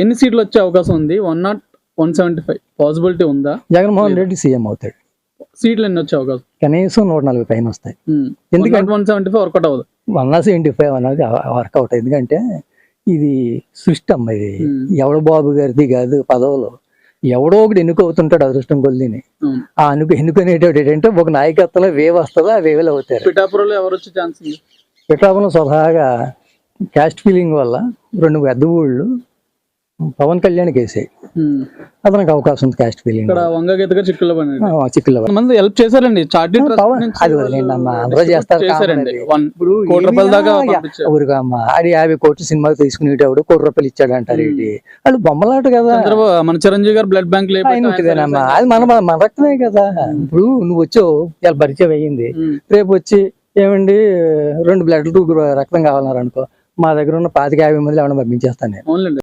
ఎన్ని సీట్లు వచ్చే అవకాశం ఉంది? 100, 175 పాసిబిలిటీ ఉందా? జగన్మోహన్ రెడ్డి సీఎం అవుతాడు. సీట్లు ఎన్ని వచ్చే అవకాశం? కనీసం 140 పైన వస్తాయి. ఎందుకంటే 175 వర్కౌట్ అవ్వదు. 175 అనేది వర్కౌట్. ఎందుకంటే ఇది సిస్టమ్. ఇది ఎవడ బాబు గారిది కాదు పదవులు. ఎవడో ఒకటి ఎన్నుకవుతుంటాడు అదృష్టం కొద్దిని. ఆ ఎన్నుకునేటోడు ఏంటంటే ఒక నాయకత్వంలో వేవ్ వస్తుందో ఆ వేవ్లు అవుతారు. పిఠాపురంలో ఎవరు వచ్చే ఛాన్స్ ఉంది? పిఠాపురం స్వతహాగా క్యాస్ట్ ఫీలింగ్ వల్ల 2 పెద్ద ఊళ్ళు పవన్ కళ్యాణ్కి వేసాయి. అతనికి అవకాశం ఉంది క్యాస్ట్ ఫీలింగ్. చిక్కుల్లో చిక్కుల్లో మంది హెల్ప్ చేశారండి. అది వదిలేండి అమ్మా, అందరూ చేస్తారు. ఊరికమ్మా అది 50 కోట్లు సినిమాకి తీసుకునేటప్పుడు ₹1 ఇచ్చాడు అంటారు. ఏంటి వాళ్ళు బొమ్మలాట కదా. మన చిరంజీవి గారు బ్లడ్ బ్యాంక్ ఉంటుందేనమ్మా, అది మన రక్తమే కదా. ఇప్పుడు నువ్వు వచ్చావు, ఇలా పరిచయం అయ్యింది, రేపు వచ్చి ఏమండి 2 బ్లడ్ రక్తం కావాలన్నారు అనుకో, మా దగ్గర ఉన్న 25-50 మంది ఏమన్నా పంపించేస్తాను నేను.